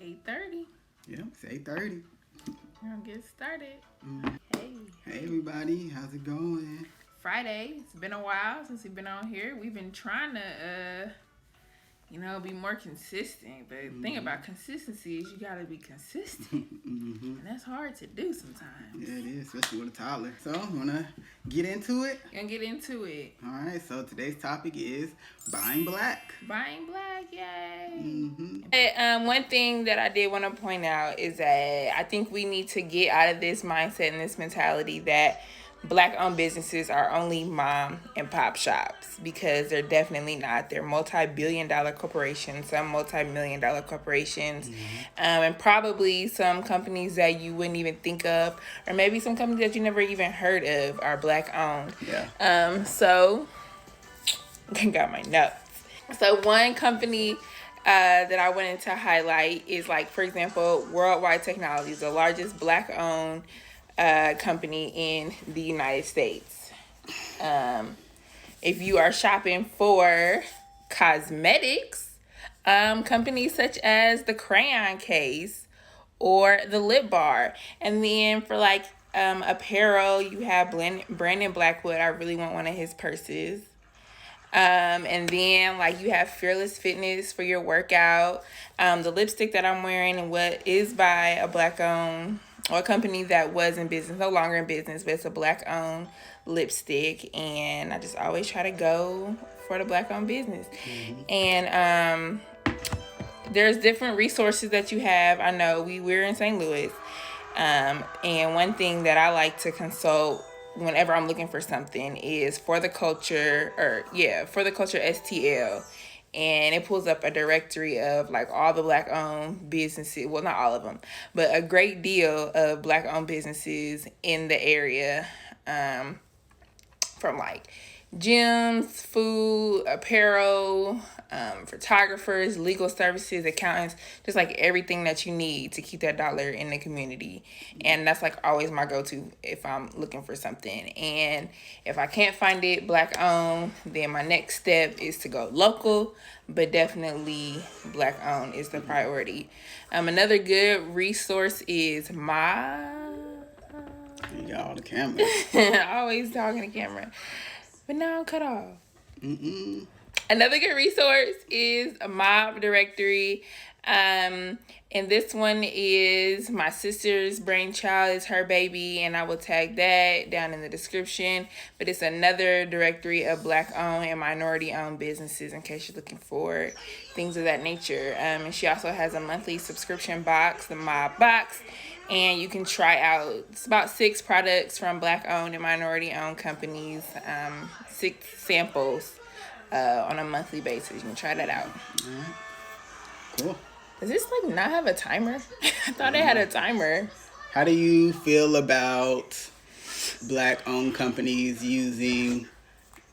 8:30. Yep, it's 8:30. We're gonna get started. Mm. Hey. Hey everybody, how's it going? Friday. It's been a while since we've been on here. We've been trying to be more consistent. But the thing about consistency is you gotta be consistent. And that's hard to do sometimes. Yeah, it is, especially with a toddler. So, wanna get into it? Gonna get into it. Alright, so today's topic is buying black. Buying black, yay. One thing that I did want to point out is that I think we need to get out of this mindset and this mentality that Black-owned businesses are only mom and pop shops, because they're definitely not. They're multi-billion-dollar corporations, some multi-million-dollar corporations, and probably some companies that you wouldn't even think of, or maybe some companies that you never even heard of are Black-owned. Yeah. So I got my notes. So one company that I wanted to highlight is, like, for example, Worldwide Technologies, the largest Black-owned company in the United States. If you are shopping for cosmetics, companies such as the crayon case or the lip bar. And then for apparel, you have Brandon Blackwood. I really want one of his purses. And then you have Fearless Fitness for your workout. The lipstick that I'm wearing and what is by a Black-owned, or a company that was in business, no longer in business, but it's a Black-owned lipstick. And I just always try to go for the Black-owned business. And there's different resources that you have. I know we're in St. Louis. And one thing that I like to consult whenever I'm looking for something is For the Culture STL. And it pulls up a directory of all the Black-owned businesses. Well, not all of them, but a great deal of Black-owned businesses in the area, from gyms, food, apparel, photographers, legal services, accountants, just everything that you need to keep that dollar in the community. And that's always my go-to if I'm looking for something. And if I can't find it Black-owned, then my next step is to go local, but definitely Black-owned is the priority. Another good resource is You got all the cameras. always talking to camera. But now I'm cut off. Another good resource is a Mob Directory. And this one is my sister's brainchild. It's her baby, and I will tag that down in the description. But it's another directory of Black-owned and minority-owned businesses in case you're looking for things of that nature. And she also has a monthly subscription box, the Mob Box. And you can try out, it's about 6 products from Black-owned and minority-owned companies, 6 samples on a monthly basis. You can try that out. All right. Cool. Does this not have a timer? I thought it had a timer. How do you feel about Black-owned companies using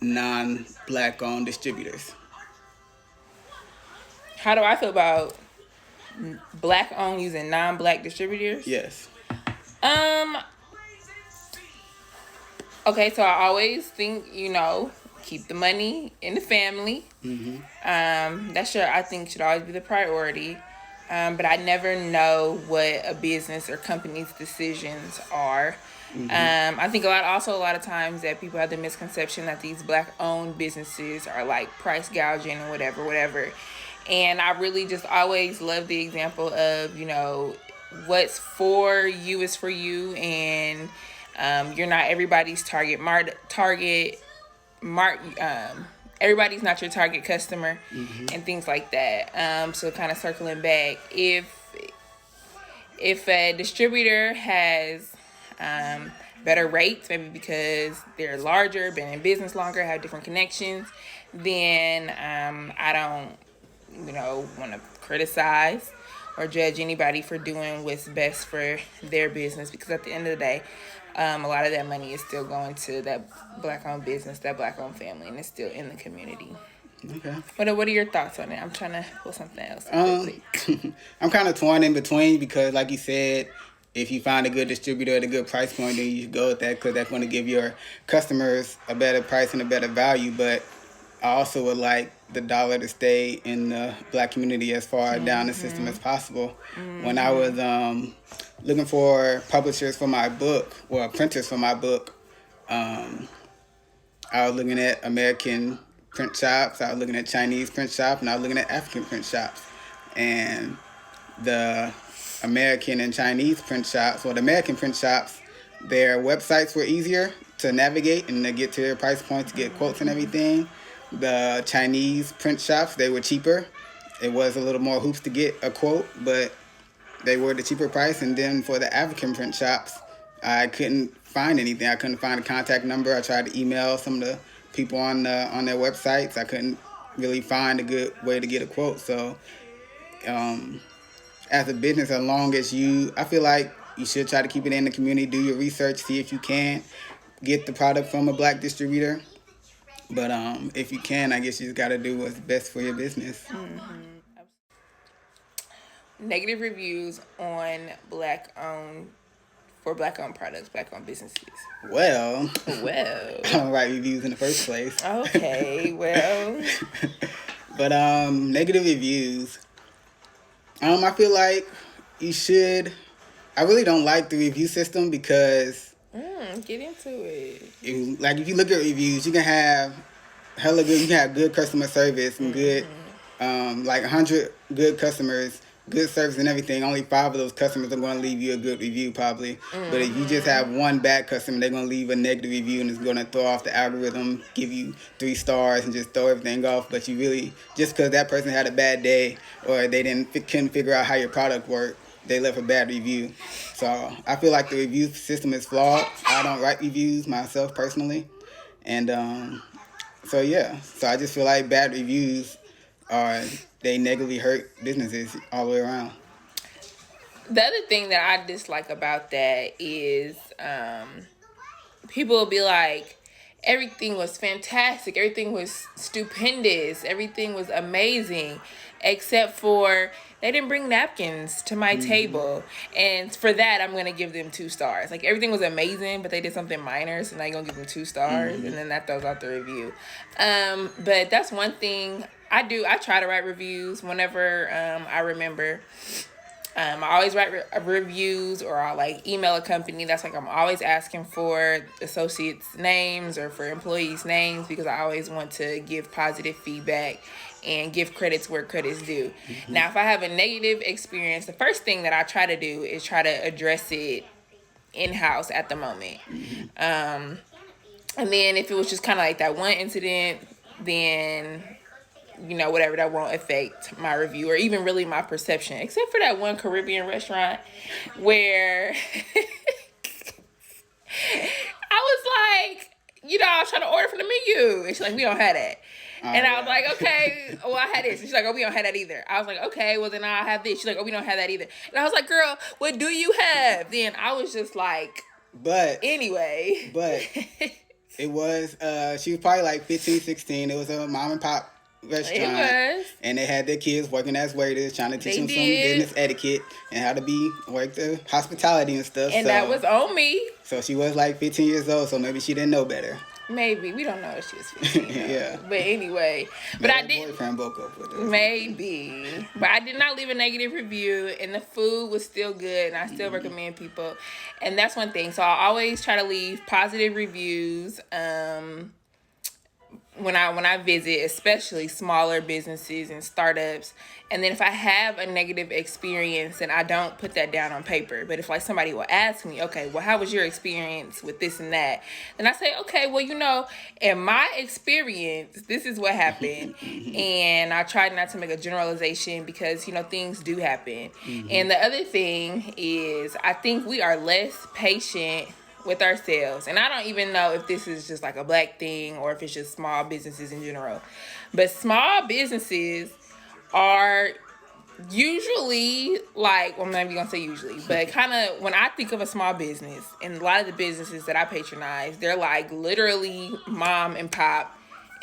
non-Black-owned distributors? How do I feel about Black-owned using non-Black distributors? Yes. Okay, so I always think, keep the money in the family. I think should always be the priority. But I never know what a business or company's decisions are. I think a lot of times that people have the misconception that these Black-owned businesses are price gouging and whatever. And I really just always love the example of, what's for you is for you, and you're not everybody's everybody's not your target customer, and things like that. So kind of circling back, if a distributor has better rates, maybe because they're larger, been in business longer, have different connections, then I don't want to criticize or judge anybody for doing what's best for their business, because at the end of the day, a lot of that money is still going to that Black-owned business, that Black-owned family, and it's still in the community. Okay. What are your thoughts on it? I'm trying to pull something else. I'm kind of torn in between, because like you said, if you find a good distributor at a good price point, then you should go with that, because that's going to give your customers a better price and a better value. But I also would like the dollar to stay in the black community as far down the system as possible. When I was looking for publishers for my book, or printers for my book, I was looking at American print shops, I was looking at Chinese print shops, and I was looking at African print shops. And the American and Chinese print shops, or the American print shops, their websites were easier to navigate and to get to their price points, to get quotes and everything. The Chinese print shops, they were cheaper. It was a little more hoops to get a quote, but they were the cheaper price. And then for the African print shops, I couldn't find anything. I couldn't find a contact number. I tried to email some of the people on their websites. I couldn't really find a good way to get a quote. So as a business, as long as I feel like you should try to keep it in the community, do your research, see if you can get the product from a black distributor. But if you can, I guess you just got to do what's best for your business. Negative reviews on black-owned products, black-owned businesses. Well, I don't write reviews in the first place. Okay, well. But negative reviews, I feel like you should. I really don't like the review system because get into it. If you look at reviews, you can have hella good. You can have good customer service and good, like 100 good customers, good service and everything. Only 5 of those customers are going to leave you a good review probably. But if you just have one bad customer, they're going to leave a negative review and it's going to throw off the algorithm, give you 3 stars and just throw everything off. But you really, just because that person had a bad day or they couldn't figure out how your product worked, they left a bad review. So I feel like the review system is flawed. I don't write reviews myself personally. And so I just feel like bad reviews they negatively hurt businesses all the way around. The other thing that I dislike about that is people will be like, everything was fantastic, everything was stupendous, everything was amazing, except for they didn't bring napkins to my table. And for that, I'm going to give them 2 stars. Like, everything was amazing, but they did something minor, so now you're going to give them 2 stars, and then that throws out the review. But that's one thing I do. I try to write reviews whenever I remember. I always write reviews, or I'll email a company. That's I'm always asking for associates' names or for employees' names, because I always want to give positive feedback and give credits where credit's due. Now, if I have a negative experience, the first thing that I try to do is try to address it in-house at the moment. And then if it was just kind of like that one incident, then whatever, that won't affect my review or even really my perception, except for that one Caribbean restaurant where I was like, I was trying to order from the menu, and she's like, we don't have that. And I was like, okay, well, I had this. And she's like, oh, we don't have that either. I was like, okay, well, then I'll have this. She's like, oh, we don't have that either. And I was like, girl, what do you have? Then I was just like, anyway. But it was, she was probably like 15, 16. It was a mom and pop restaurant. It was. And they had their kids working as waiters, trying to teach them some business etiquette and how to work the hospitality and stuff. And that was on me. So she was like 15 years old, so maybe she didn't know better. Maybe. We don't know if she was 15. Yeah. But anyway. But I did. Boyfriend broke up with her. Maybe. But I did not leave a negative review, and the food was still good, and I still recommend people. And that's one thing. So I always try to leave positive reviews when I visit, especially smaller businesses and startups. And then if I have a negative experience, then I don't put that down on paper. But if somebody will ask me, okay, well, how was your experience with this and that? Then I say, okay, well, in my experience, this is what happened. And I try not to make a generalization because, things do happen. And the other thing is, I think we are less patient with ourselves. And I don't even know if this is just a black thing or if it's just small businesses in general. But small businesses are usually well, I'm not even gonna say usually, but kind of when I think of a small business, and a lot of the businesses that I patronize, they're literally mom and pop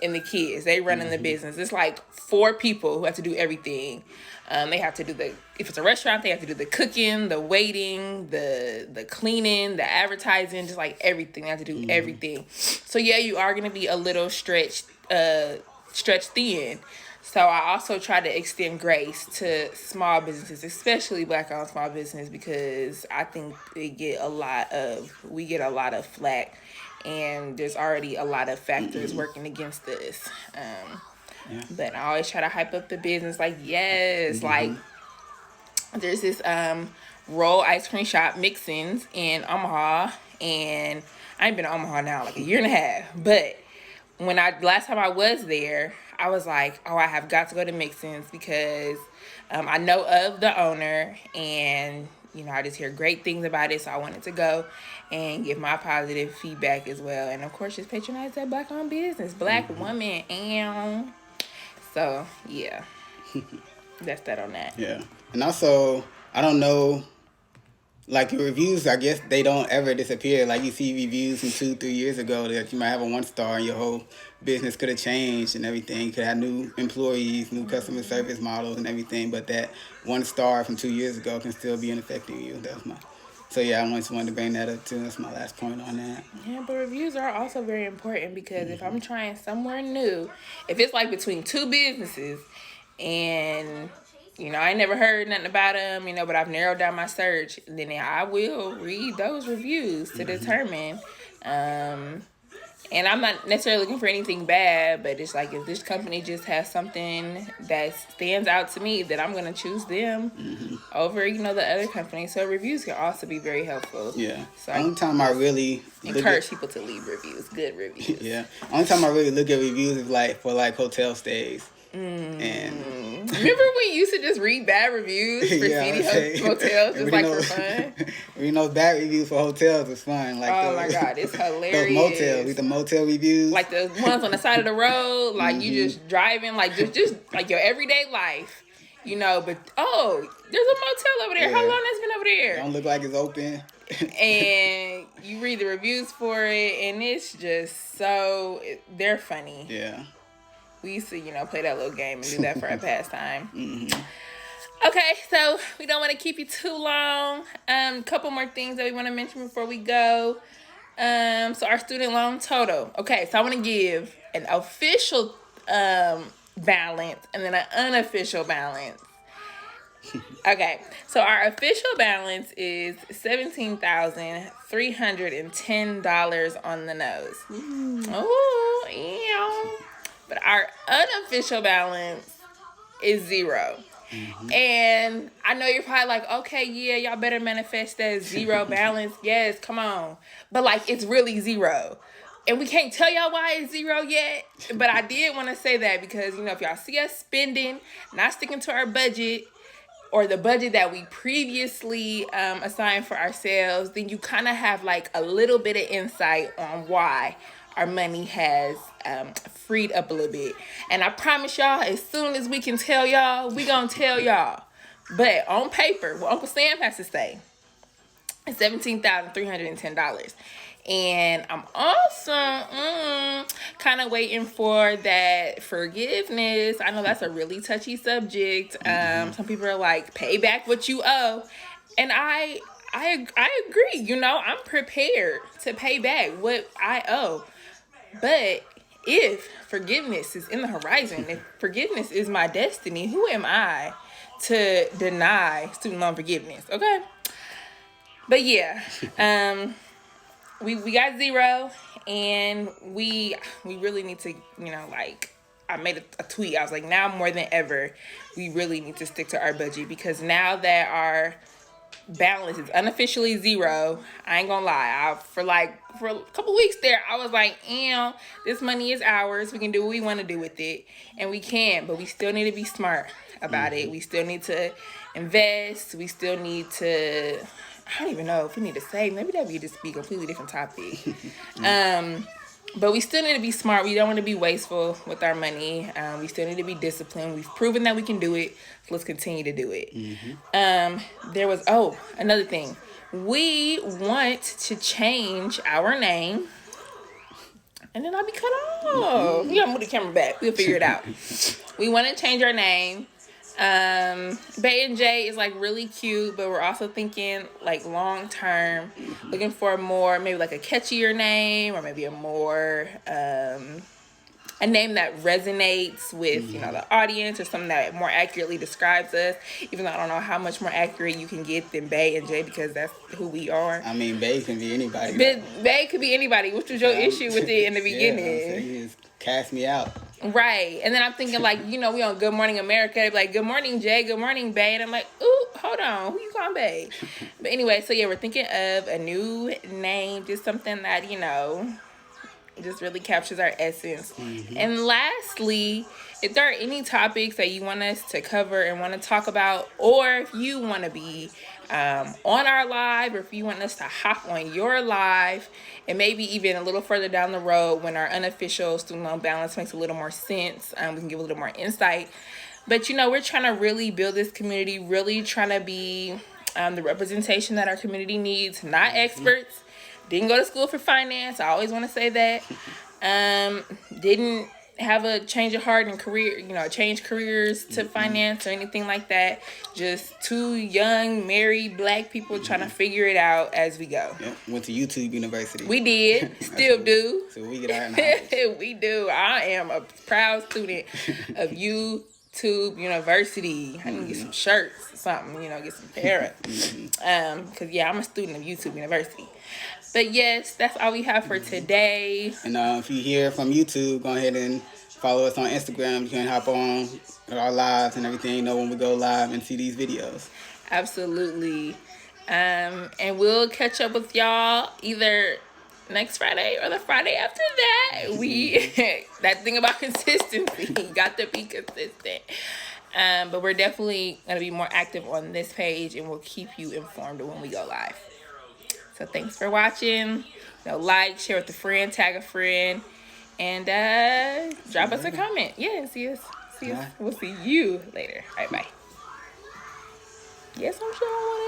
and the kids. They running the business. It's 4 people who have to do everything. They have to do if it's a restaurant, they have to do the cooking, the waiting, the cleaning, the advertising, just everything. They have to do everything. So yeah, you are gonna be a little stretched stretched thin. So I also try to extend grace to small businesses, especially Black-owned small business, because I think we get a lot of flack, and there's already a lot of factors working against us. But I always try to hype up the business, like, yes, like there's this roll ice cream shop, Mixins, in Omaha, and I ain't been to Omaha now like a year and a half, but last time I was there, I was like, oh, I have got to go to Mixins because I know of the owner, and I just hear great things about it, so I wanted to go and give my positive feedback as well, and of course just patronize that Black-owned business, Black woman, and so yeah, that's that on that. Yeah, and also I don't know. Like your reviews, I guess they don't ever disappear. Like you see reviews from 2-3 years ago that you might have a 1 star and your whole business could have changed and everything. You could have new employees, new customer service models and everything. But that 1 star from 2 years ago can still be affecting you. So yeah, I just wanted to bring that up too. That's my last point on that. Yeah, but reviews are also very important because if I'm trying somewhere new, if it's like between two businesses and I ain't never heard nothing about them, but I've narrowed down my search, then I will read those reviews to determine. And I'm not necessarily looking for anything bad, but it's like if this company just has something that stands out to me, that I'm going to choose them over, the other company. So reviews can also be very helpful. Yeah. So only time I really encourage people to leave reviews, good reviews. Yeah. Only time I really look at reviews is like for like hotel stays. And remember when you used to just read bad reviews for city hotels just like for fun? Bad reviews for hotels is fun. Like oh my god, it's hilarious. Those motels, the motel reviews, like the ones on the side of the road, like you just driving, like just like your everyday life, But there's a motel over there. Yeah. How long has it been over there? Don't look like it's open. And you read the reviews for it, and it's just they're funny. Yeah. We used to, play that little game and do that for our pastime. Okay, so we don't want to keep you too long. Couple more things that we want to mention before we go. So our student loan total. Okay, so I want to give an official balance and then an unofficial balance. Okay, so our official balance is $17,310 on the nose. Oh, yeah. But our unofficial balance is $0. And I know you're probably like, okay, yeah, y'all better manifest that $0 balance. Yes, come on. But like, it's really $0. And we can't tell y'all why it's $0 yet. But I did want to say that because, if y'all see us spending, not sticking to our budget, or the budget that we previously assigned for ourselves, then you kind of have like a little bit of insight on why our money has freed up a little bit. And I promise y'all, as soon as we can tell y'all, we gonna tell y'all. But on paper, what Uncle Sam has to say is $17,310. And I'm also kind of waiting for that forgiveness. I know that's a really touchy subject. Some people are like, pay back what you owe. And I agree. I'm prepared to pay back what I owe. But if forgiveness is in the horizon, if forgiveness is my destiny, who am I to deny student loan forgiveness? Okay. But yeah, we got $0, and we really need to, I made a tweet. I was like, now more than ever, we really need to stick to our budget, because now that our balance is unofficially $0, I ain't gonna lie, for a couple weeks there, I was like, this money is ours. We can do what we want to do with it, and we can, but we still need to be smart about it. We still need to invest. We still need to, I don't even know if we need to save. Maybe that would just be a completely different topic. But we still need to be smart. We don't want to be wasteful with our money. We still need to be disciplined. We've proven that we can do it, so let's continue to do it. There was, another thing. We want to change our name. And then I'll be cut off. We gotta move the camera back. We'll figure it out. We want to change our name. Bae Jae is like really cute, but we're also thinking like long term, looking for more, maybe like a catchier name, or maybe a more a name that resonates with the audience, or something that more accurately describes us. Even though I don't know how much more accurate you can get than Bae and Jae, because that's who we are. I mean, Bae can be anybody. But Bae could be anybody, which was your issue with it in the beginning. Yeah, he just cast me out. Right. And then I'm thinking, like, we on Good Morning America. They're like, good morning, Jae. Good morning, Bae. And I'm like, ooh, hold on. Who you calling Bae? But anyway, so yeah, we're thinking of a new name. Just something that, just really captures our essence. And lastly, if there are any topics that you want us to cover and want to talk about, or if you want to be on our live, or if you want us to hop on your live, and maybe even a little further down the road when our unofficial student loan balance makes a little more sense, we can give a little more insight. But we're trying to really build this community, really trying to be the representation that our community needs, not experts. Didn't go to school for finance. I always want to say that. Didn't have a change of heart and career, change careers to finance or anything like that. Just two young, married black people trying to figure it out as we go. Yep. Went to YouTube University. We did. Still do. So we get our knowledge. We do. I am a proud student of YouTube University. I need to get some shirts or something, get some parrot. Because, I'm a student of YouTube University. But yes, that's all we have for today. And if you hear from YouTube, go ahead and follow us on Instagram. You can hop on our lives and everything, when we go live and see these videos. Absolutely. And we'll catch up with y'all either next Friday or the Friday after that. That thing about consistency, got to be consistent. But we're definitely going to be more active on this page, and we'll keep you informed when we go live. So thanks for watching. Like, share with a friend, tag a friend, and drop us a comment. Yeah, see us. We'll see you later. All right, bye. Yes, I'm sure I want to.